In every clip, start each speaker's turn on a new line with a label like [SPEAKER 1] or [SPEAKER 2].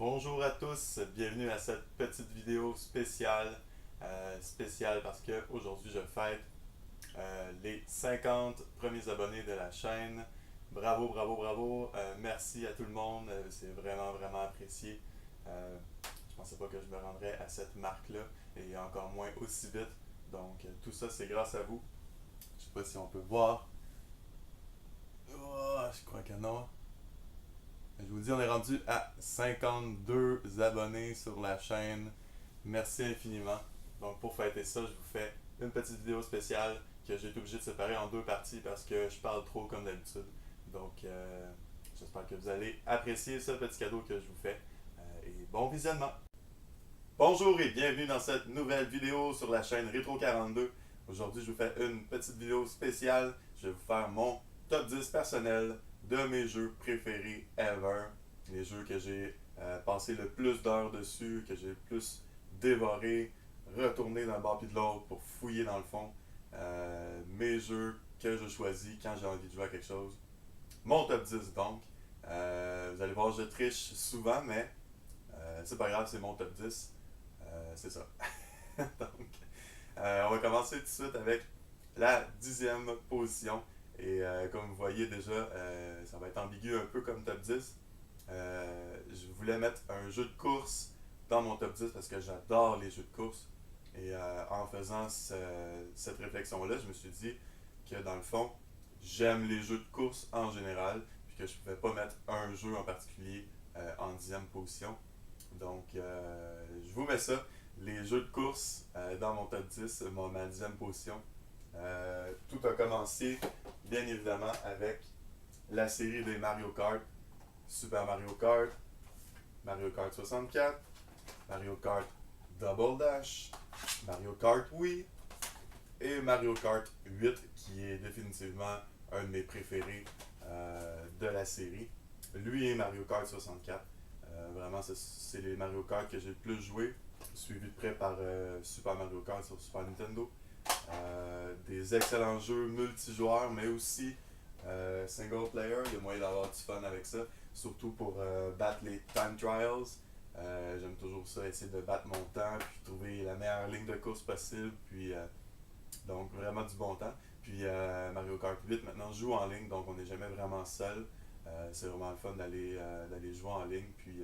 [SPEAKER 1] Bonjour à tous, bienvenue à cette petite vidéo spéciale. Spéciale parce que aujourd'hui je fête les 50 premiers abonnés de la chaîne. Bravo, bravo, bravo. Merci à tout le monde, c'est vraiment apprécié. Je pensais pas que je me rendrais à cette marque-là et encore moins aussi vite. Donc tout ça c'est grâce à vous. Je sais pas si on peut voir. Oh, je crois que non. Je vous dis, on est rendu à 52 abonnés sur la chaîne. Merci infiniment. Donc pour fêter ça, je vous fais une petite vidéo spéciale que j'ai été obligé de séparer en deux parties parce que je parle trop comme d'habitude. Donc j'espère que vous allez apprécier ce petit cadeau que je vous fais. Et bon visionnement! Bonjour et bienvenue dans cette nouvelle vidéo sur la chaîne Retro 42. Aujourd'hui, je vous fais une petite vidéo spéciale. Je vais vous faire mon top 10 personnel de mes jeux préférés ever. Les jeux que j'ai passé le plus d'heures dessus, que j'ai le plus dévoré, retourné d'un bord puis de l'autre pour fouiller dans le fond. Mes jeux que je choisis quand j'ai envie de jouer à quelque chose. Mon top 10 donc. Vous allez voir, je triche souvent, mais c'est pas grave, c'est mon top 10. C'est ça. Donc, on va commencer tout de suite avec la 10e position. Et comme vous voyez déjà, ça va être ambigu un peu comme top 10. Je voulais mettre un jeu de course dans mon top 10 parce que j'adore les jeux de course. Et en faisant cette réflexion-là, je me suis dit que dans le fond, j'aime les jeux de course en général, puis que je ne pouvais pas mettre un jeu en particulier en 10e position. Donc, je vous mets ça, les jeux de course dans mon top 10, ma 10e position. Tout a commencé, bien évidemment, avec la série des Mario Kart, Super Mario Kart, Mario Kart 64, Mario Kart Double Dash, Mario Kart Wii et Mario Kart 8, qui est définitivement un de mes préférés de la série. Lui et Mario Kart 64. Vraiment, c'est les Mario Kart que j'ai le plus joué, suivi de près par Super Mario Kart sur Super Nintendo. Des excellents jeux multijoueurs, mais aussi single player. Il y a moyen d'avoir du fun avec ça, surtout pour battre les time trials. J'aime toujours ça, essayer de battre mon temps, puis trouver la meilleure ligne de course possible, puis donc vraiment du bon temps. Puis Mario Kart 8 maintenant joue en ligne, donc on n'est jamais vraiment seul. C'est vraiment le fun d'aller jouer en ligne. Puis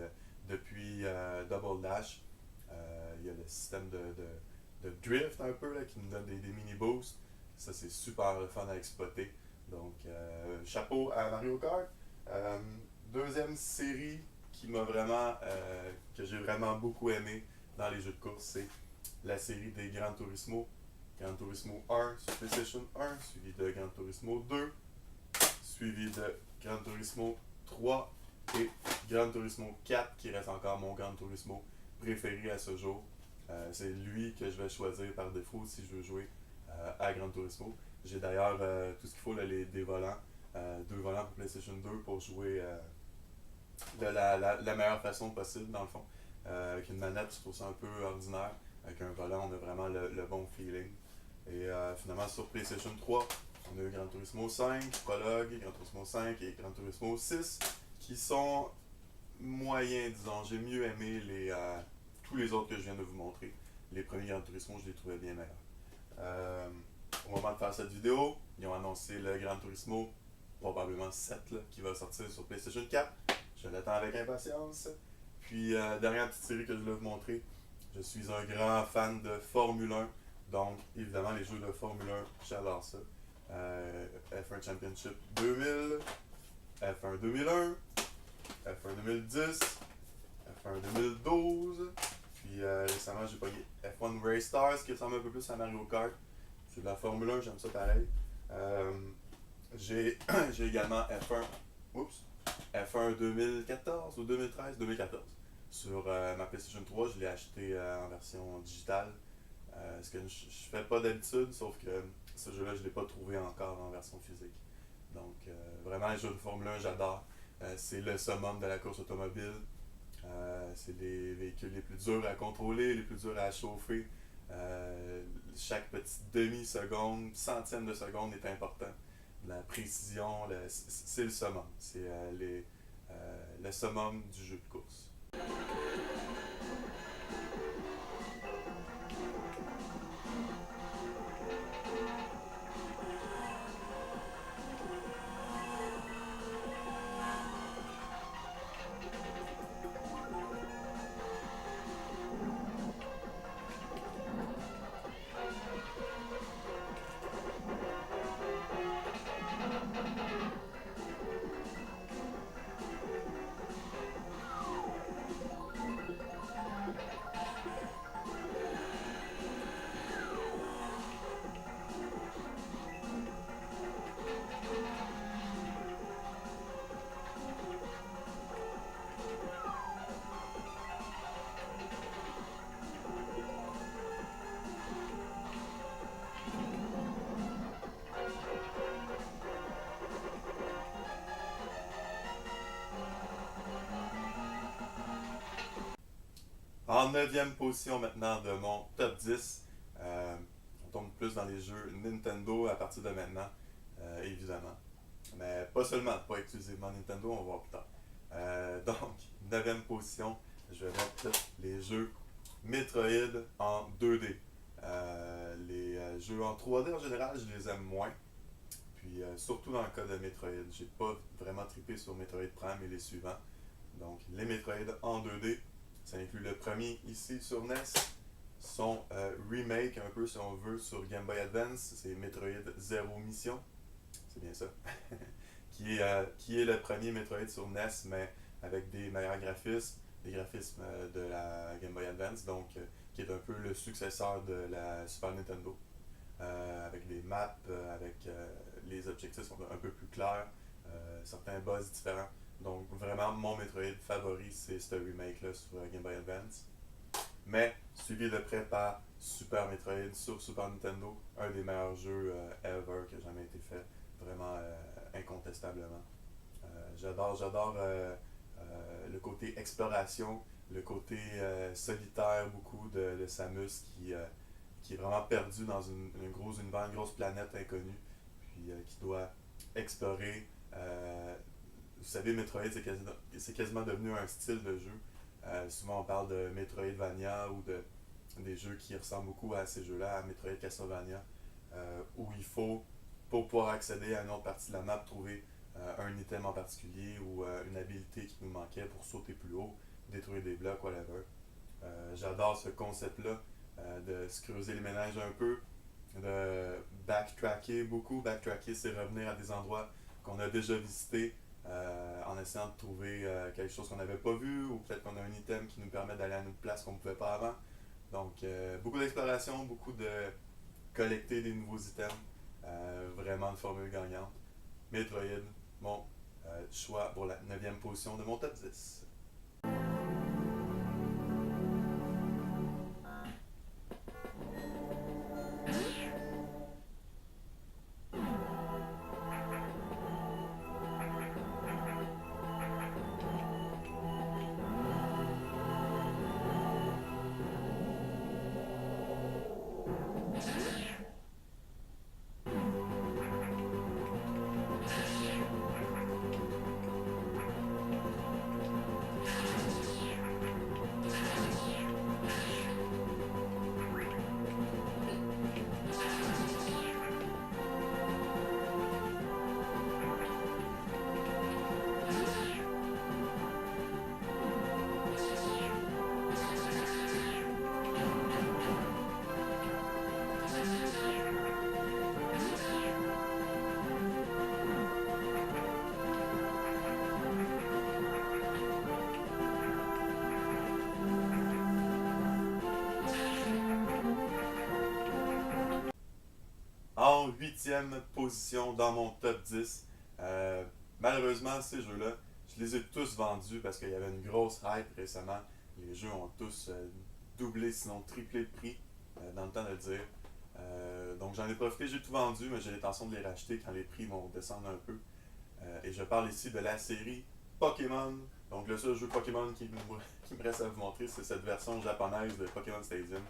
[SPEAKER 1] depuis Double Dash, il y a le système de drift un peu là, qui nous donne des mini boosts. Ça c'est super fun à exploiter. Donc chapeau à Mario Kart. Deuxième série qui m'a vraiment que j'ai vraiment beaucoup aimé dans les jeux de course, c'est la série des Gran Turismo. Gran Turismo 1 sur PlayStation 1, suivi de Gran Turismo 2, suivi de Gran Turismo 3 et Gran Turismo 4 qui reste encore mon Gran Turismo préféré à ce jour. C'est lui que je vais choisir par défaut si je veux jouer à Gran Turismo. J'ai d'ailleurs tout ce qu'il faut, là, des volants, deux volants pour PlayStation 2 pour jouer de la meilleure façon possible dans le fond. Avec une manette, je trouve ça un peu ordinaire. Avec un volant, on a vraiment le bon feeling. Et finalement, sur PlayStation 3, on a eu Gran Turismo 5, Prologue, Gran Turismo 5 et Gran Turismo 6, qui sont moyens, disons. J'ai mieux aimé tous les autres que je viens de vous montrer. Les premiers Gran Turismo, je les trouvais bien meilleurs. Au moment de faire cette vidéo, ils ont annoncé le Gran Turismo, probablement 7, là, qui va sortir sur PlayStation 4. Je l'attends avec impatience. Puis, dernière petite série que je voulais vous montrer, je suis un grand fan de Formule 1. Donc, évidemment, les jeux de Formule 1, j'adore ça. F1 Championship 2000, F1 2001, F1 2010, F1 2012. Puis récemment, j'ai pogné F1 Race Stars qui ressemble un peu plus à Mario Kart. C'est de la Formule 1, j'aime ça pareil. J'ai également F1 2014 ou 2013, 2014. Sur ma PlayStation 3, je l'ai acheté en version digitale. Ce que je fais pas d'habitude, sauf que ce jeu-là, je l'ai pas trouvé encore en version physique. Donc, vraiment, les jeux de Formule 1, j'adore. C'est le summum de la course automobile. C'est les véhicules les plus durs à contrôler, les plus durs à chauffer. Chaque petite demi-seconde, centième de seconde est important. La précision, c'est le summum. C'est le summum du jeu de course. En neuvième position maintenant de mon top 10, on tombe plus dans les jeux Nintendo à partir de maintenant, évidemment. Mais pas seulement, pas exclusivement Nintendo, on va voir plus tard. Donc, neuvième position, je vais mettre les jeux Metroid en 2D. Les jeux en 3D en général, je les aime moins. Puis surtout dans le cas de Metroid, j'ai pas vraiment trippé sur Metroid Prime et les suivants. Donc les Metroid en 2D, ça inclut le premier ici sur NES, son remake un peu si on veut sur Game Boy Advance, c'est Metroid Zero Mission, c'est bien ça, qui est le premier Metroid sur NES mais avec des meilleurs graphismes, des graphismes de la Game Boy Advance, donc qui est un peu le successeur de la Super Nintendo. Avec des maps, avec les objectifs sont un peu plus clairs, certains boss différents. Donc vraiment mon Metroid favori c'est ce remake là sur Game Boy Advance. Mais suivi de près par Super Metroid sur Super Nintendo, un des meilleurs jeux ever qui a jamais été fait, vraiment incontestablement. J'adore le côté exploration, le côté solitaire beaucoup de Samus qui est vraiment perdu dans une grosse univers, une grosse planète inconnue, puis qui doit explorer. Vous savez, Metroid, c'est quasiment devenu un style de jeu. Souvent, on parle de Metroidvania ou des jeux qui ressemblent beaucoup à ces jeux-là, à Metroid Castlevania, où il faut, pour pouvoir accéder à une autre partie de la map, trouver un item en particulier ou une habilité qui nous manquait pour sauter plus haut, détruire des blocs, whatever. J'adore ce concept-là, de se creuser les ménages un peu, de backtracker beaucoup. Backtracker, c'est revenir à des endroits qu'on a déjà visités en essayant de trouver quelque chose qu'on n'avait pas vu ou peut-être qu'on a un item qui nous permet d'aller à une autre place qu'on ne pouvait pas avant. Donc, beaucoup d'exploration, beaucoup de collecter des nouveaux items. Vraiment une formule gagnante. Metroid, mon choix pour la 9e position de mon top 10. En 8e position dans mon top 10, malheureusement, ces jeux-là, je les ai tous vendus parce qu'il y avait une grosse hype récemment. Les jeux ont tous doublé, sinon triplé de prix, dans le temps de le dire. Donc j'en ai profité, j'ai tout vendu, mais j'ai l'intention de les racheter quand les prix vont descendre un peu. Et je parle ici de la série Pokémon. Donc le seul jeu Pokémon qui me reste à vous montrer, c'est cette version japonaise de Pokémon Stadium.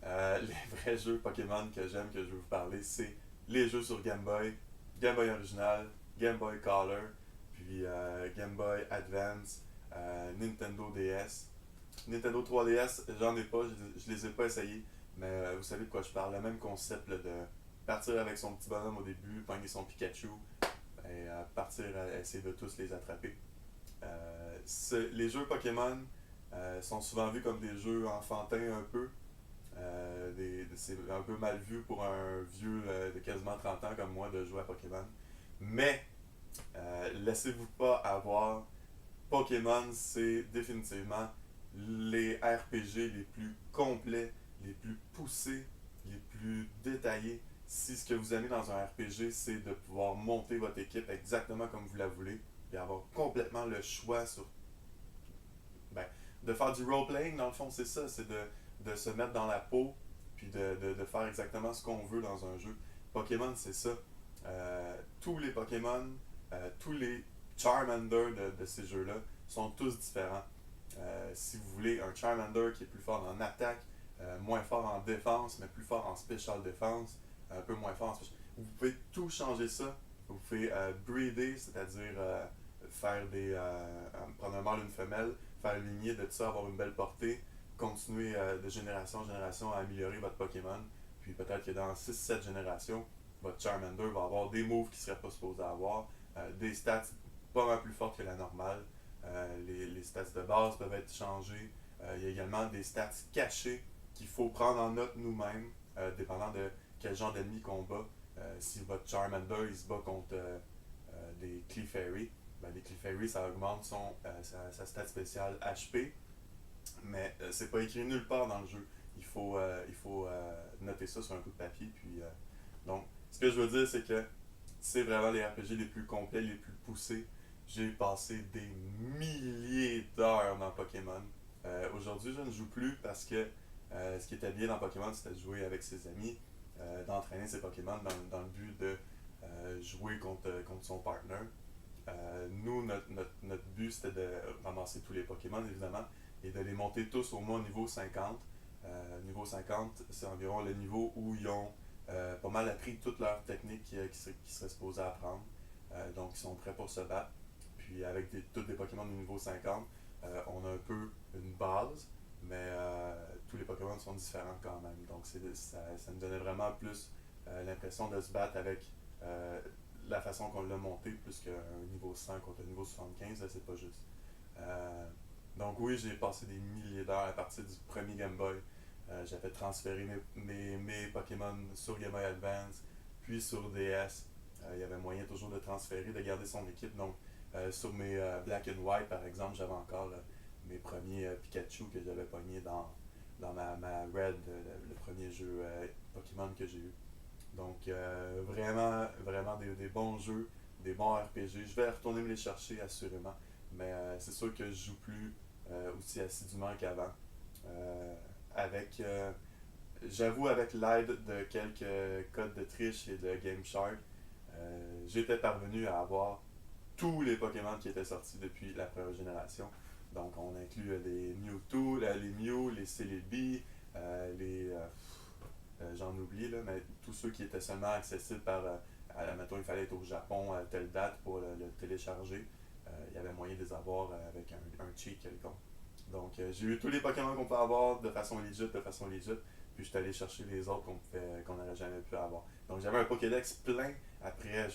[SPEAKER 1] Les vrais jeux Pokémon que j'aime, que je veux vous parler, c'est les jeux sur Game Boy, Game Boy original, Game Boy Color, puis Game Boy Advance, Nintendo DS. Nintendo 3DS, j'en ai pas, je les ai pas essayés, mais vous savez de quoi je parle. Le même concept là, de partir avec son petit bonhomme au début, pogner son Pikachu et partir à essayer de tous les attraper. Les jeux Pokémon sont souvent vus comme des jeux enfantins un peu. C'est un peu mal vu pour un vieux de quasiment 30 ans comme moi de jouer à Pokémon. Mais laissez-vous pas avoir. Pokémon, c'est définitivement les RPG les plus complets, les plus poussés, les plus détaillés. Si ce que vous aimez dans un RPG, c'est de pouvoir monter votre équipe exactement comme vous la voulez et avoir complètement le choix sur. Ben, de faire du role-playing, dans le fond, c'est ça, c'est de se mettre dans la peau puis de faire exactement ce qu'on veut dans un jeu. Pokémon, c'est ça. Tous les Pokémon, tous les Charmander de ces jeux-là sont tous différents. Si vous voulez un Charmander qui est plus fort en attaque, moins fort en défense, mais plus fort en special défense, un peu moins fort en special. Vous pouvez tout changer ça. Vous pouvez breeder, c'est-à-dire faire prendre un mâle et une femelle, faire une lignée de tout ça, avoir une belle portée, continuer de génération en génération à améliorer votre Pokémon. Puis peut-être que dans 6-7 générations, votre Charmander va avoir des moves qu'il ne serait pas supposé avoir, des stats pas mal plus fortes que la normale. Les stats de base peuvent être changées. Il y a également des stats cachées qu'il faut prendre en note nous-mêmes, dépendant de quel genre d'ennemi qu'on bat. Si votre Charmander il se bat contre des Clefairy, ben, les Clefairy ça augmente sa stat spéciale HP, mais c'est pas écrit nulle part dans le jeu. Il faut noter ça sur un bout de papier. Donc, ce que je veux dire, c'est que c'est vraiment les RPG les plus complets, les plus poussés. J'ai passé des milliers d'heures dans Pokémon. Aujourd'hui, je ne joue plus parce que ce qui était bien dans Pokémon, c'était de jouer avec ses amis, d'entraîner ses Pokémon dans le but de jouer contre son partner. Nous, notre but, c'était de ramasser tous les Pokémon, évidemment, et de les monter tous au moins au niveau 50. Niveau 50, c'est environ le niveau où ils ont pas mal appris toutes leurs techniques qu'ils seraient supposés apprendre. Donc, ils sont prêts pour se battre. Puis, avec tous des Pokémon de niveau 50, on a un peu une base, mais tous les Pokémon sont différents quand même. Donc, ça me donnait vraiment plus l'impression de se battre avec la façon qu'on l'a monté, plus qu'un niveau 100 contre un niveau 75, là, c'est pas juste. Donc oui, j'ai passé des milliers d'heures à partir du premier Game Boy. J'avais transféré mes Pokémon sur Game Boy Advance, puis sur DS. Il y avait moyen toujours de transférer, de garder son équipe. Donc sur mes Black and White, par exemple, j'avais encore mes premiers Pikachu que j'avais pognés dans ma Red, le premier jeu Pokémon que j'ai eu. Donc vraiment, vraiment des bons jeux, des bons RPG. Je vais retourner me les chercher assurément, mais c'est sûr que je joue plus aussi assidûment qu'avant. Euh, avec, J'avoue, avec l'aide de quelques codes de triche et de Game Shark, j'étais parvenu à avoir tous les Pokémon qui étaient sortis depuis la première génération. Donc on inclut les Mewtwo, les Mew, les Celebi, j'en oublie, là, mais tous ceux qui étaient seulement accessibles mettons, il fallait être au Japon à telle date pour le télécharger. Il y avait moyen de les avoir avec un cheat quelconque. Donc, j'ai eu tous les Pokémon qu'on peut avoir de façon legit, puis je suis allé chercher les autres qu'on n'aurait jamais pu avoir. Donc, j'avais un Pokédex plein après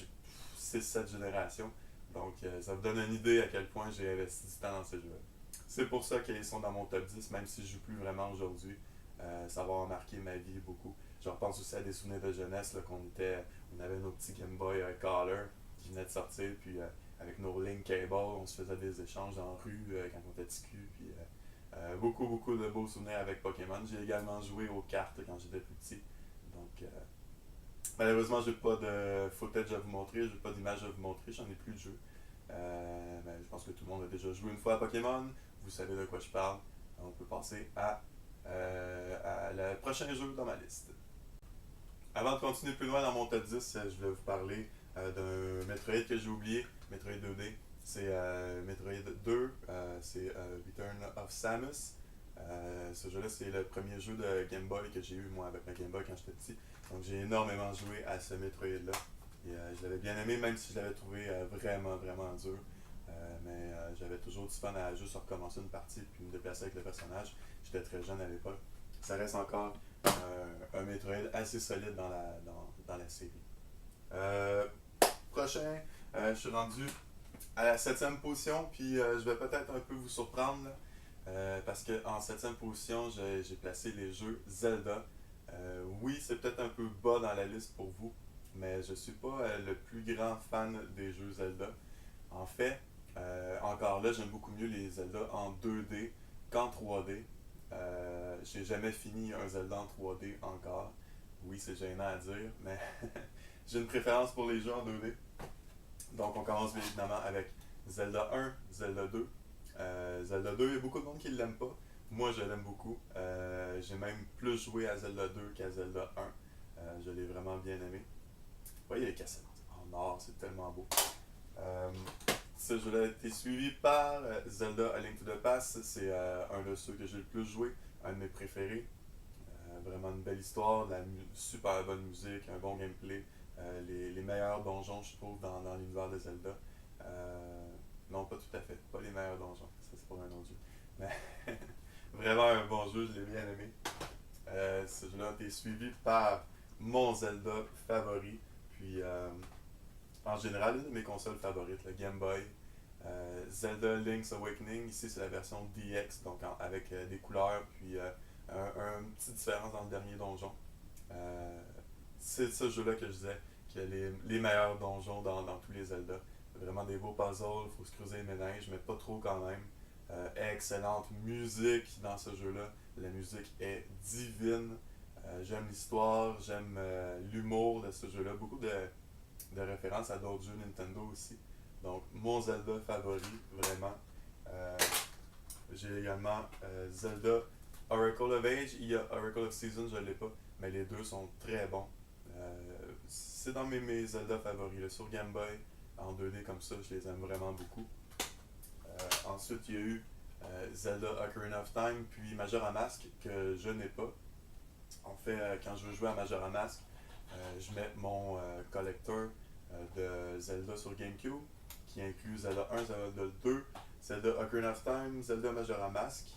[SPEAKER 1] 6-7 générations. Donc, ça vous donne une idée à quel point j'ai investi du temps dans ces jeux-là. C'est pour ça qu'ils sont dans mon top 10, même si je joue plus vraiment aujourd'hui. Ça va marquer ma vie beaucoup. Je repense aussi à des souvenirs de jeunesse, là, on avait nos petits Game Boy Color qui venaient de sortir, puis avec nos Link Cable, on se faisait des échanges dans la rue quand on était petit cul, puis beaucoup, beaucoup de beaux souvenirs avec Pokémon. J'ai également joué aux cartes quand j'étais plus petit. Donc, malheureusement, j'ai pas de footage à vous montrer, j'ai pas d'image à vous montrer, j'en ai plus de jeu. Je pense que tout le monde a déjà joué une fois à Pokémon, vous savez de quoi je parle. On peut passer à le prochain jeu dans ma liste. Avant de continuer plus loin dans mon top 10, je vais vous parler d'un Metroid que j'ai oublié, Metroid 2D. C'est Metroid 2, c'est Return of Samus. Ce jeu-là, c'est le premier jeu de Game Boy que j'ai eu moi avec ma Game Boy quand j'étais petit. Donc j'ai énormément joué à ce Metroid-là. Et je l'avais bien aimé, même si je l'avais trouvé vraiment, vraiment dur. Mais j'avais toujours du fun à juste recommencer une partie puis me déplacer avec le personnage. J'étais très jeune à l'époque. Ça reste encore un Metroid assez solide dans la série. Prochain, je suis rendu à la 7e position, puis je vais peut-être un peu vous surprendre là, parce qu'en 7e position, j'ai placé les jeux Zelda. Oui, c'est peut-être un peu bas dans la liste pour vous, mais je suis pas le plus grand fan des jeux Zelda. En fait, encore là, j'aime beaucoup mieux les Zelda en 2D qu'en 3D. J'ai jamais fini un Zelda en 3D encore. Oui, c'est gênant à dire, mais j'ai une préférence pour les jeux en 2D. Donc, on commence bien évidemment avec Zelda 1, Zelda 2. Zelda 2, il y a beaucoup de monde qui ne l'aime pas. Moi, je l'aime beaucoup. J'ai même plus joué à Zelda 2 qu'à Zelda 1. Je l'ai vraiment bien aimé. Vous voyez les cassettes en or, c'est tellement beau. Ce jeu-là a été suivi par Zelda A Link to the Past. C'est un de ceux que j'ai le plus joué, un de mes préférés. Vraiment une belle histoire, super bonne musique, un bon gameplay, les meilleurs donjons, je trouve, dans l'univers de Zelda. Non, pas tout à fait, pas les meilleurs donjons, ça c'est pas un autre jeu. Mais vraiment un bon jeu, je l'ai bien aimé. Ce jeu-là a été suivi par mon Zelda favori, puis en général, une de mes consoles favorites, le Game Boy. Zelda Link's Awakening, ici c'est la version DX, donc avec des couleurs, puis une petite différence dans le dernier donjon. Euh, c'est ce jeu-là que je disais, que les meilleurs donjons dans tous les Zelda. Vraiment des beaux puzzles, il faut se creuser les méninges, mais pas trop quand même. Excellente musique dans ce jeu-là. La musique est divine. J'aime l'histoire, j'aime l'humour de ce jeu-là. Beaucoup de références à d'autres jeux Nintendo aussi. Donc, mon Zelda favori, vraiment. Euh, j'ai également Zelda Oracle of Age. Il y a Oracle of Season, je ne l'ai pas, mais les deux sont très bons. C'est dans mes Zelda favoris. Là, sur Game Boy, en 2D comme ça, je les aime vraiment beaucoup. Ensuite, il y a eu Zelda Ocarina of Time, puis Majora Mask, que je n'ai pas. En fait, quand je veux jouer à Majora Mask, je mets mon collector de Zelda sur GameCube, qui inclut Zelda 1, Zelda 2, Zelda Ocarina of Time, Zelda Majora Mask.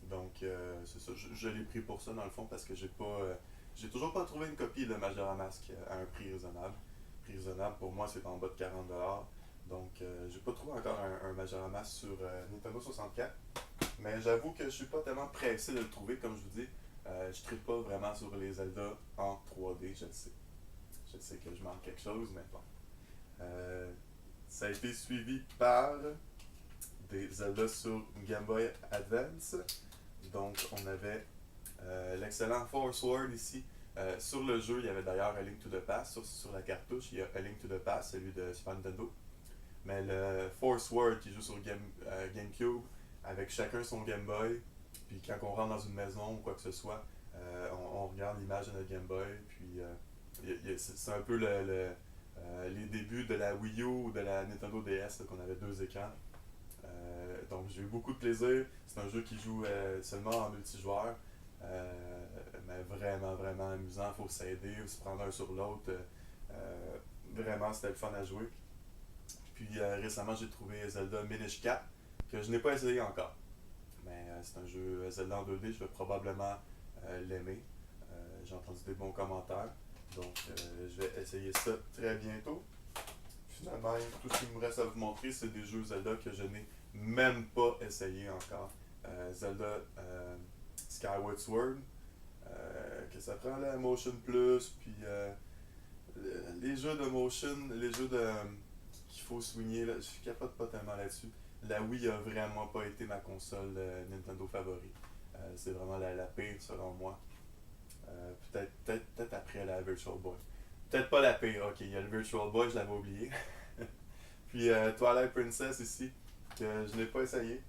[SPEAKER 1] Donc, c'est ça. Je l'ai pris pour ça, dans le fond, parce que j'ai toujours pas trouvé une copie de Majora Mask à un prix raisonnable. Prix raisonnable, pour moi, c'est en bas de 40$. Donc, j'ai pas trouvé encore un Majora Mask sur Nintendo 64. Mais j'avoue que je suis pas tellement pressé de le trouver, comme je vous dis. Je ne pas vraiment sur les Zelda en 3D, je le sais. Je sais que je manque quelque chose, mais bon. Ça a été suivi par des Zelda sur Game Boy Advance. Donc, on avait l'excellent Force Word ici. Sur le jeu, il y avait d'ailleurs A Link to the Past. Sur la cartouche, il y a A Link to the Past, celui de Super Nintendo. Mais le Force Word qui joue sur GameCube, avec chacun son Game Boy, puis quand on rentre dans une maison ou quoi que ce soit, on regarde l'image de notre Game Boy, puis c'est un peu les débuts de la Wii U ou de la Nintendo DS, qu'on avait deux écrans. Donc j'ai eu beaucoup de plaisir. C'est un jeu qui joue seulement en multijoueur, mais vraiment, vraiment amusant. Il faut s'aider, se prendre un sur l'autre. Vraiment, c'était le fun à jouer. Puis récemment, j'ai trouvé Zelda Minish Cap, que je n'ai pas essayé encore. Mais c'est un jeu Zelda en 2D, je vais probablement l'aimer. J'ai entendu des bons commentaires. Donc je vais essayer ça très bientôt. Finalement, tout ce qu'il me reste à vous montrer, c'est des jeux Zelda que je n'ai même pas essayé encore. Zelda Skyward Sword, que ça prend la Motion Plus, puis les jeux de motion, les jeux de qu'il faut souligner, là, je capote pas tellement là-dessus. La Wii a vraiment pas été ma console Nintendo favori. C'est vraiment la pire selon moi. Peut-être après la Virtual Boy. Peut-être pas la pire, ok, il y a le Virtual Boy, je l'avais oublié. Puis Twilight Princess ici, que je n'ai pas essayé.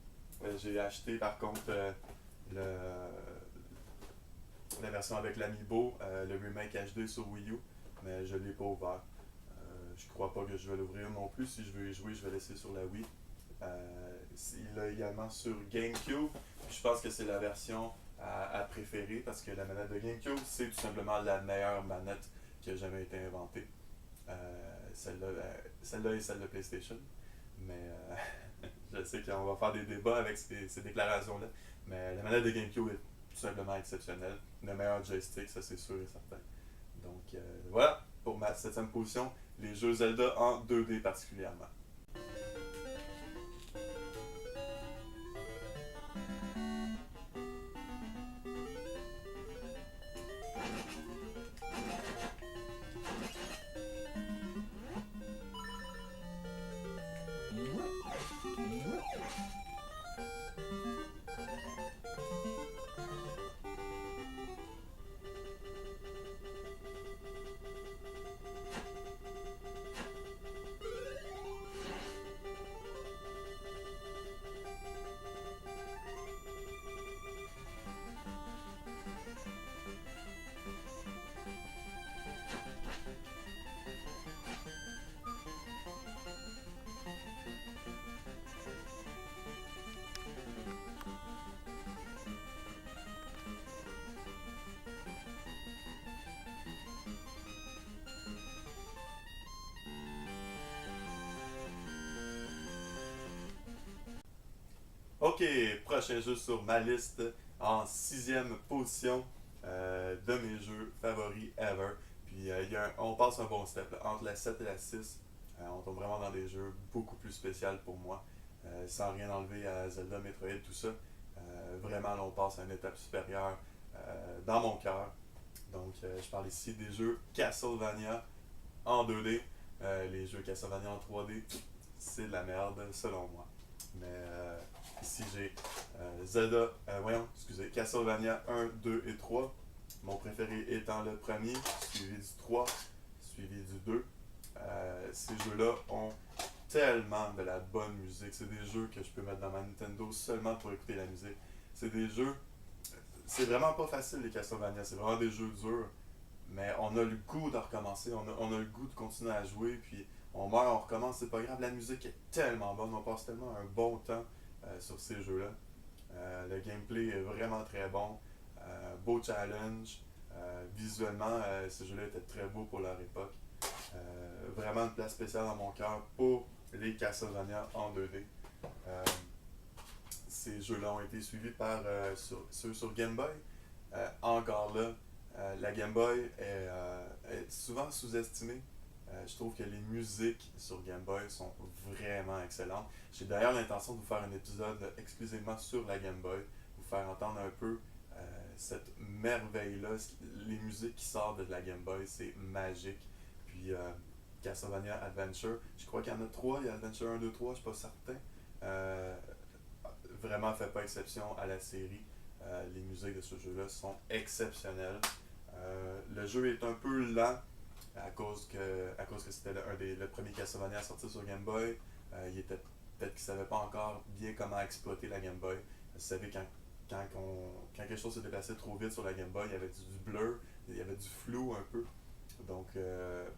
[SPEAKER 1] J'ai acheté par contre la version avec l'Amiibo, le remake HD sur Wii U, mais je ne l'ai pas ouvert. Je crois pas que je vais l'ouvrir non plus. Si je veux y jouer, je vais laisser sur la Wii. Il l'a également sur GameCube. Je pense que c'est la version à préférer parce que la manette de GameCube, c'est tout simplement la meilleure manette qui a jamais été inventée. Celle-là et celle de PlayStation. Mais je sais qu'on va faire des débats avec ces déclarations-là. Mais la manette de GameCube est tout simplement exceptionnelle. Le meilleur joystick, ça c'est sûr et certain. Donc voilà pour ma 7e position, les jeux Zelda en 2D particulièrement. Ok, prochain jeu sur ma liste en sixième position de mes jeux favoris ever. Puis on passe un bon step là. Entre la 7 et la 6. On tombe vraiment dans des jeux beaucoup plus spéciaux pour moi. Sans rien enlever à Zelda, Metroid, tout ça. Vraiment, là, on passe à une étape supérieure dans mon cœur. Donc, je parle ici des jeux Castlevania en 2D. Les jeux Castlevania en 3D, c'est de la merde, selon moi. Mais ici, j'ai Castlevania 1, 2 et 3. Mon préféré étant le premier, suivi du 3, suivi du 2. Ces jeux-là ont tellement de la bonne musique. C'est des jeux que je peux mettre dans ma Nintendo seulement pour écouter la musique. C'est des jeux. C'est vraiment pas facile les Castlevania. C'est vraiment des jeux durs. Mais on a le goût de recommencer. On a le goût de continuer à jouer. Puis on meurt, on recommence. C'est pas grave. La musique est tellement bonne. On passe tellement un bon temps sur ces jeux-là. Le gameplay est vraiment très bon. Beau challenge. Visuellement, ce jeu-là était très beau pour leur époque. Vraiment une place spéciale dans mon cœur pour les Castlevania en 2D. Ces jeux-là ont été suivis par ceux sur Game Boy. Encore là, la Game Boy est souvent sous-estimée. Je trouve que les musiques sur Game Boy sont vraiment excellentes. J'ai d'ailleurs l'intention de vous faire un épisode exclusivement sur la Game Boy, vous faire entendre un peu cette merveille-là. Les musiques qui sortent de la Game Boy, c'est magique. Puis Castlevania Adventure, je crois qu'il y en a trois. Il y a Adventure 1, 2, 3, je suis pas certain. Vraiment fait pas exception à la série. Les musiques de ce jeu-là sont exceptionnelles. Le jeu est un peu lent à cause que c'était le premier Castlevania à sortir sur Game Boy. Il était peut-être qu'il savait pas encore bien comment exploiter la Game Boy. Vous savez, quand quelque chose se déplaçait trop vite sur la Game Boy, il y avait du blur, il y avait du flou un peu. Donc,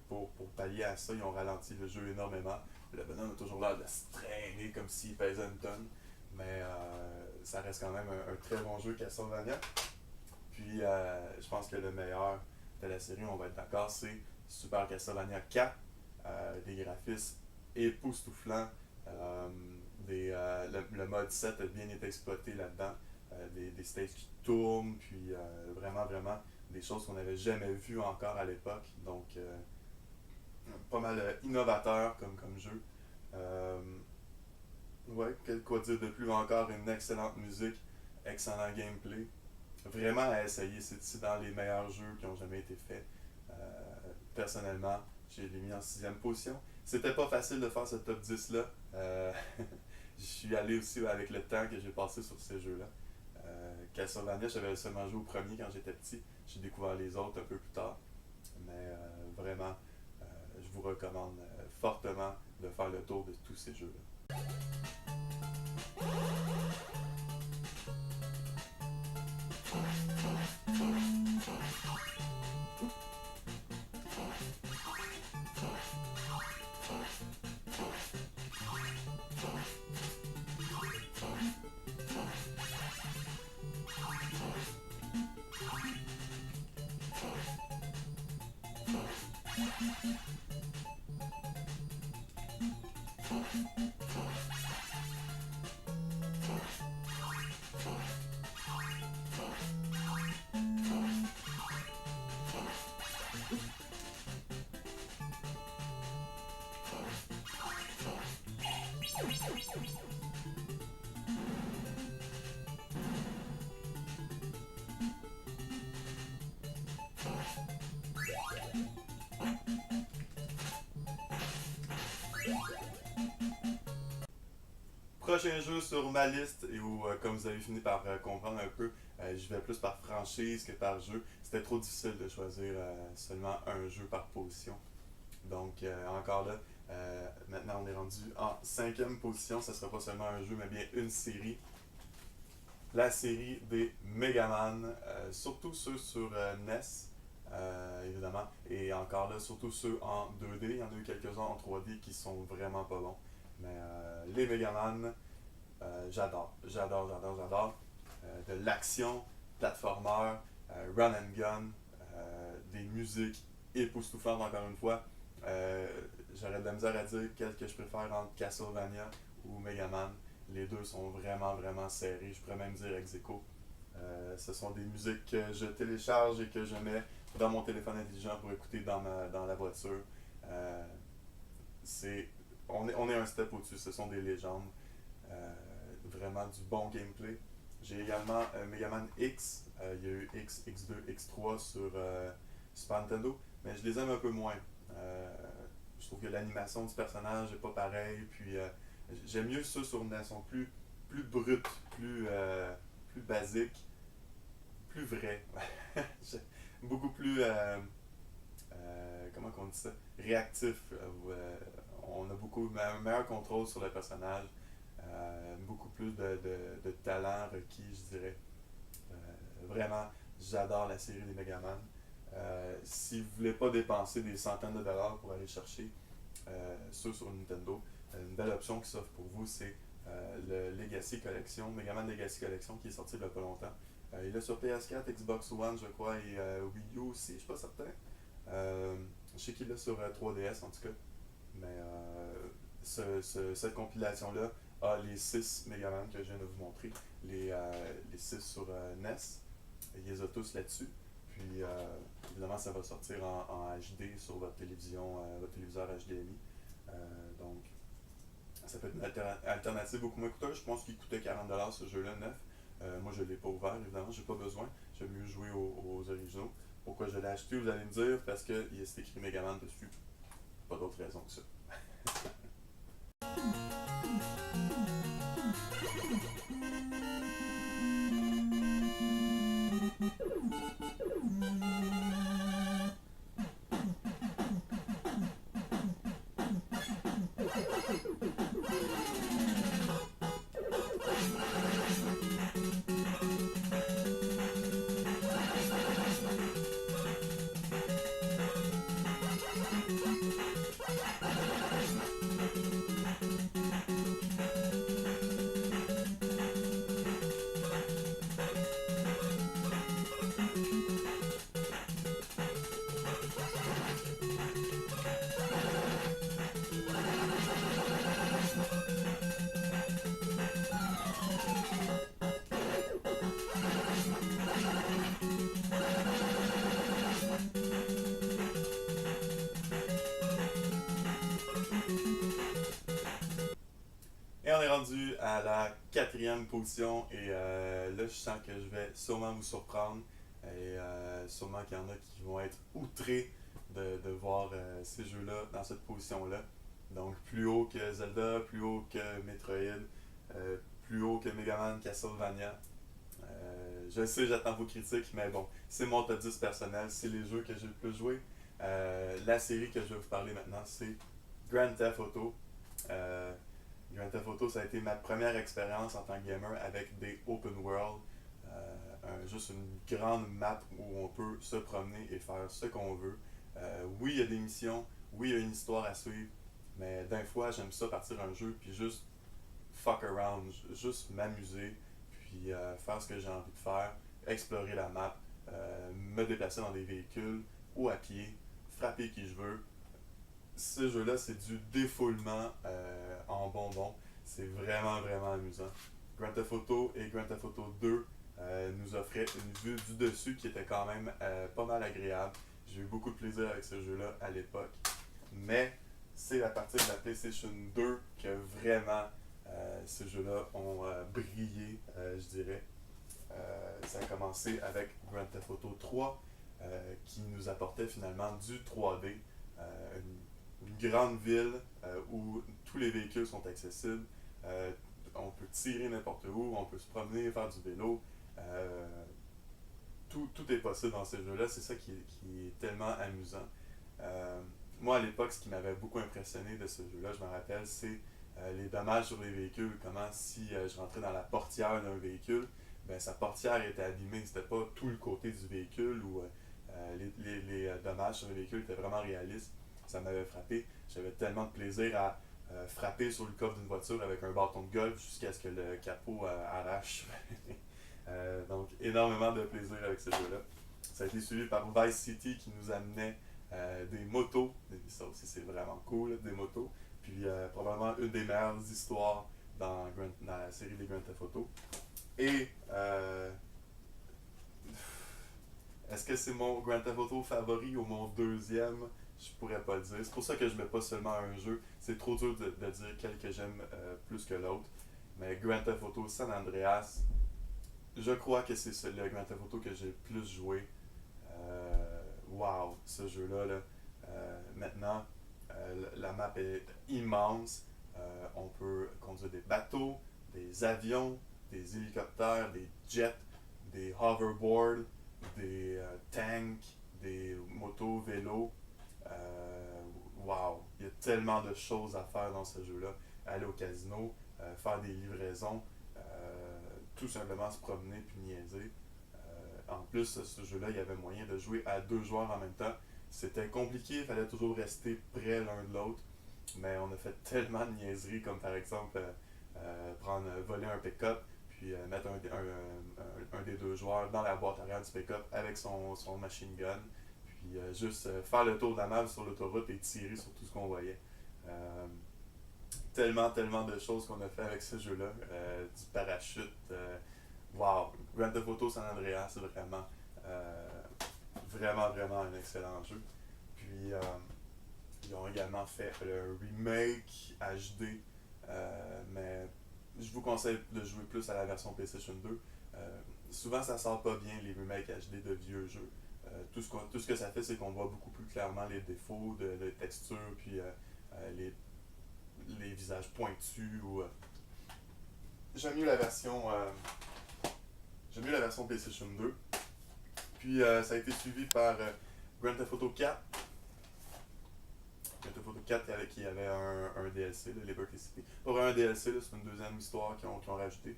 [SPEAKER 1] pour pallier à ça, ils ont ralenti le jeu énormément. Le bonhomme a toujours l'air de se traîner comme s'il pesait une tonne. Mais ça reste quand même un très bon jeu Castlevania. Puis, je pense que le meilleur de la série, on va être d'accord, c'est Super Castlevania 4. Des graphismes époustouflants. Le mode 7 a bien été exploité là-dedans. Des stages qui tournent, puis vraiment, vraiment des choses qu'on n'avait jamais vues encore à l'époque. Donc, pas mal innovateur comme jeu. Ouais, quoi dire de plus encore, une excellente musique, excellent gameplay. Vraiment à essayer, c'est dans les meilleurs jeux qui ont jamais été faits. Personnellement, j'ai mis en sixième position. C'était pas facile de faire ce top 10 là. Je suis allé aussi avec le temps que j'ai passé sur ces jeux-là. Castlevania, j'avais seulement joué au premier quand j'étais petit. J'ai découvert les autres un peu plus tard. Mais vraiment, je vous recommande fortement de faire le tour de tous ces jeux-là. Prochain jeu sur ma liste, et où, comme vous avez fini par comprendre un peu, je vais plus par franchise que par jeu. C'était trop difficile de choisir seulement un jeu par position. Donc, encore là, maintenant on est rendu en cinquième position. Ça sera pas seulement un jeu, mais bien une série. La série des Megaman, surtout ceux sur NES, évidemment. Et encore là, surtout ceux en 2D. Il y en a eu quelques-uns en 3D qui sont vraiment pas bons. Mais les Megaman, j'adore. De l'action, platformer, run and gun, des musiques époustouflantes encore une fois. J'aurais de la misère à dire quel que je préfère entre Castlevania ou Megaman. Les deux sont vraiment, vraiment serrés. Je pourrais même dire ex aequo. Ce sont des musiques que je télécharge et que je mets dans mon téléphone intelligent pour écouter dans la voiture. Euh, c'est, on est un step au-dessus. Ce sont des légendes. Vraiment du bon gameplay. J'ai également Megaman X. Il y a eu X, X2, X3 sur Super Nintendo, mais je les aime un peu moins. Euh, je trouve que l'animation du personnage n'est pas pareille. Puis j'aime mieux ceux sur NES, sont plus bruts, plus basiques, plus vrais. Beaucoup plus, comment on dit ça, réactif. On a un meilleur contrôle sur le personnage. Beaucoup plus de talent requis, je dirais. Vraiment, j'adore la série des Megaman. Si vous ne voulez pas dépenser des centaines de dollars pour aller chercher ceux sur Nintendo, une belle option qui s'offre pour vous, c'est le Legacy Collection, Megaman Legacy Collection, qui est sorti il n'y a pas longtemps. Il est sur PS4, Xbox One, je crois, et Wii U aussi, je ne suis pas certain. Je sais qu'il est sur 3DS en tout cas. Mais cette compilation-là a les 6 Megaman que je viens de vous montrer, les 6 sur NES. Il les a tous là-dessus. Puis évidemment, ça va sortir en HD sur votre télévision, votre téléviseur HDMI. Donc, ça peut être une alternative beaucoup moins coûteuse. Je pense qu'il coûtait 40$ ce jeu-là, neuf. Moi, je ne l'ai pas ouvert, évidemment, j'ai pas besoin. J'aime mieux jouer aux originaux. Pourquoi je l'ai acheté, vous allez me dire, parce qu'il est écrit Megaman dessus. Pas d'autre raison que ça. Et on est rendu à la quatrième position et là je sens que je vais sûrement vous surprendre et sûrement qu'il y en a qui vont être outrés de voir ces jeux-là dans cette position-là. Donc plus haut que Zelda, plus haut que Metroid, plus haut que Mega Man Castlevania. Je sais, j'attends vos critiques, mais bon, c'est mon top 10 personnel, c'est les jeux que j'ai le plus joué. La série que je vais vous parler maintenant, c'est Grand Theft Auto. Euh, Grand Theft Auto, ça a été ma première expérience en tant que gamer avec des open world. Juste une grande map où on peut se promener et faire ce qu'on veut. Oui, il y a des missions, oui, il y a une histoire à suivre, mais d'un fois, j'aime ça partir un jeu puis juste fuck around, juste m'amuser, puis faire ce que j'ai envie de faire, explorer la map, me déplacer dans des véhicules ou à pied, frapper qui je veux, ce jeu-là, c'est du défoulement en bonbons. C'est vraiment, vraiment amusant. Grand Theft Auto et Grand Theft Auto 2 nous offraient une vue du dessus qui était quand même pas mal agréable. J'ai eu beaucoup de plaisir avec ce jeu-là à l'époque. Mais c'est à partir de la PlayStation 2 que vraiment ces jeux-là ont brillé, je dirais. Ça a commencé avec Grand Theft Auto 3 qui nous apportait finalement du 3D. Une grande ville où tous les véhicules sont accessibles. On peut tirer n'importe où, on peut se promener, faire du vélo. Euh, tout est possible dans ces jeux-là. C'est ça qui est tellement amusant. Moi, à l'époque, ce qui m'avait beaucoup impressionné de ce jeu-là, je me rappelle, c'est les dommages sur les véhicules. Comment si je rentrais dans la portière d'un véhicule, ben, sa portière était abîmée. C'était pas tout le côté du véhicule où les dommages sur les véhicules étaient vraiment réalistes. Ça m'avait frappé. J'avais tellement de plaisir à frapper sur le coffre d'une voiture avec un bâton de golf jusqu'à ce que le capot arrache. Donc, énormément de plaisir avec ce jeu-là. Ça a été suivi par Vice City qui nous amenait des motos. Ça aussi, c'est vraiment cool, des motos. Puis, probablement une des meilleures histoires dans la série des Grand Theft Auto. Et est-ce que c'est mon Grand Theft Auto favori ou mon deuxième? Je pourrais pas le dire. C'est pour ça que je mets pas seulement un jeu. C'est trop dur de dire quel que j'aime plus que l'autre. Mais Grand Theft Auto San Andreas, je crois que c'est le Grand Theft Auto que j'ai le plus joué. Wow, ce jeu-là, là, maintenant, la map est immense. On peut conduire des bateaux, des avions, des hélicoptères, des jets, des hoverboards, des tanks, des motos, vélos. Wow, il y a tellement de choses à faire dans ce jeu-là. Aller au casino, faire des livraisons, tout simplement se promener puis niaiser. En plus, ce jeu-là, il y avait moyen de jouer à deux joueurs en même temps. C'était compliqué, il fallait toujours rester près l'un de l'autre. Mais on a fait tellement de niaiseries, comme par exemple voler un pick-up, puis mettre un des deux joueurs dans la boîte arrière du pick-up avec son machine gun, puis juste faire le tour de la map sur l'autoroute et tirer sur tout ce qu'on voyait. Euh, tellement de choses qu'on a fait avec ce jeu-là. Du parachute. Wow! Grand Theft Auto San Andreas, c'est euh, vraiment un excellent jeu. Puis, ils ont également fait le remake HD, mais je vous conseille de jouer plus à la version PlayStation 2. Souvent, ça sort pas bien les remakes HD de vieux jeux. Tout ce que ça fait, c'est qu'on voit beaucoup plus clairement les défauts de texture, puis les visages pointus. J'aime mieux la version j'aime mieux la version PlayStation 2. Puis ça a été suivi par Grand Theft Auto 4. Grand Theft Auto 4 qui avait un DLC, le Liberty City. Pas vraiment un DLC, c'est une deuxième histoire qu'ils ont rajouté.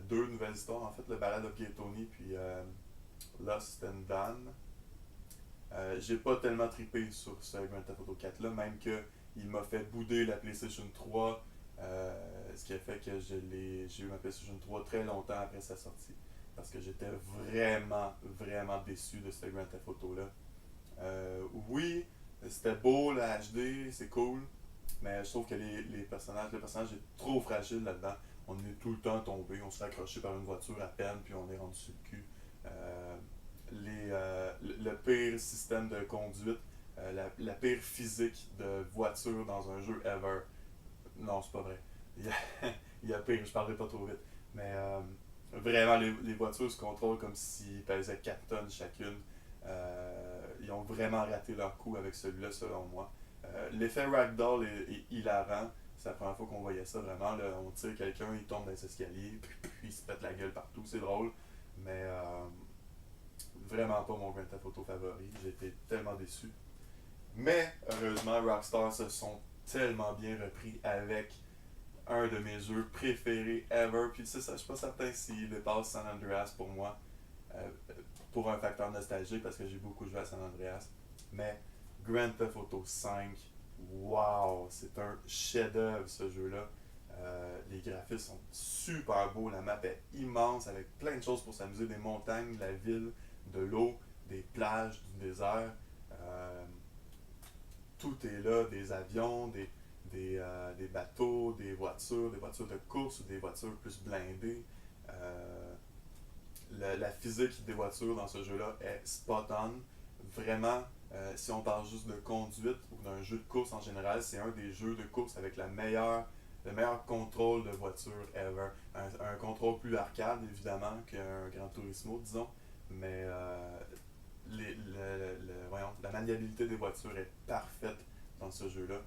[SPEAKER 1] Deux nouvelles histoires, en fait, le Ballad of Gay Tony puis Lost and Done. J'ai pas tellement trippé sur ce Grand Theft Auto 4 là, même que il m'a fait bouder la PlayStation 3, ce qui a fait que j'ai eu ma PlayStation 3 très longtemps après sa sortie. Parce que j'étais vraiment déçu de ce Grand Theft Auto là. Oui, c'était beau, la HD, c'est cool, mais je trouve que le personnage est trop fragile là-dedans. On est tout le temps tombé, on se fait accrocher par une voiture à peine, puis on est rendu sur le cul. Le pire système de conduite, la pire physique de voiture dans un jeu ever. Non, c'est pas vrai. Il y a, il y a pire, je parlerai pas trop vite. Mais vraiment, les voitures se contrôlent comme s'ils pesaient 4 tonnes chacune. Ils ont vraiment raté leur coup avec celui-là, selon moi. L'effet Ragdoll est hilarant. C'est la première fois qu'on voyait ça vraiment. Là, on tire quelqu'un, il tombe dans les escaliers, puis il se pète la gueule partout. C'est drôle. Mais vraiment pas mon Grand Theft Auto favori. J'ai été tellement déçu. Mais heureusement, Rockstar se sont tellement bien repris avec un de mes jeux préférés ever. Puis ça, je suis pas certain s'il dépasse San Andreas pour moi. Euh, pour un facteur nostalgique parce que j'ai beaucoup joué à San Andreas. Mais Grand Theft Auto 5, wow, c'est un chef-d'œuvre ce jeu-là. Les graphismes sont super beaux, la map est immense avec plein de choses pour s'amuser, des montagnes, de la ville, de l'eau, des plages, du désert. Euh, Tout est là, des avions, des bateaux, des voitures de course ou des voitures plus blindées. Euh, la physique des voitures dans ce jeu-là est spot on. Vraiment, si on parle juste de conduite ou d'un jeu de course en général, c'est un des jeux de course avec le meilleur contrôle de voiture ever. Un contrôle plus arcade, évidemment, qu'un Gran Turismo, disons, mais la maniabilité des voitures est parfaite dans ce jeu-là,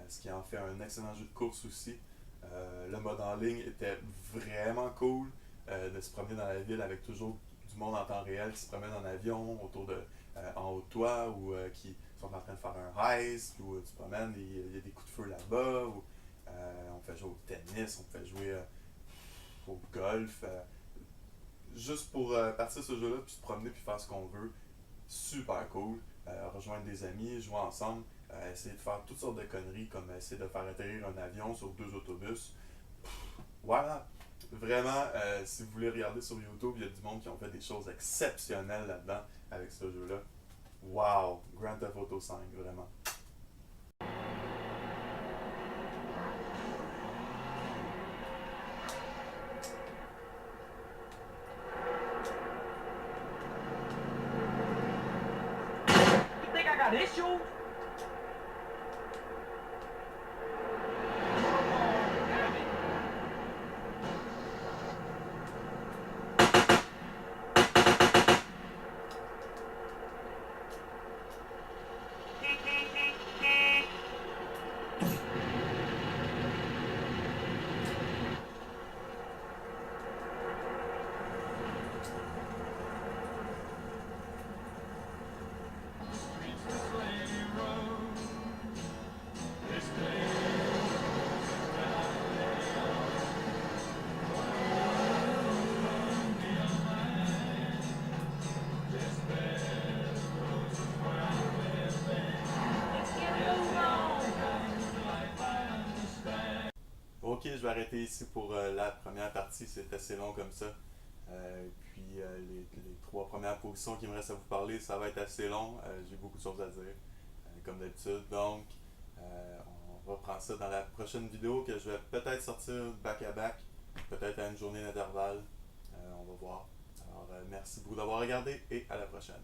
[SPEAKER 1] ce qui en fait un excellent jeu de course aussi. Le mode en ligne était vraiment cool, de se promener dans la ville avec toujours du monde en temps réel qui se promène en avion en haut de toi ou qui sont en train de faire un heist ou tu te promènes et il y a des coups de feu là-bas ou on fait jouer au tennis, on fait jouer au golf. Juste pour partir ce jeu-là, puis se promener, puis faire ce qu'on veut, super cool. Rejoindre des amis, jouer ensemble, essayer de faire toutes sortes de conneries, comme essayer de faire atterrir un avion sur deux autobus. Voilà. Vraiment, si vous voulez regarder sur YouTube, il y a du monde qui ont fait des choses exceptionnelles là-dedans avec ce jeu-là. Wow! Grand Theft Auto 5, vraiment.
[SPEAKER 2] got issues?
[SPEAKER 1] Ok, je vais arrêter ici pour la première partie, c'est assez long comme ça. Les trois premières positions qu'il me reste à vous parler, ça va être assez long. J'ai beaucoup de choses à dire, comme d'habitude. Donc, on reprend ça dans la prochaine vidéo que je vais peut-être sortir back à back, peut-être à une journée d'intervalle. On va voir. Alors, merci beaucoup d'avoir regardé et à la prochaine.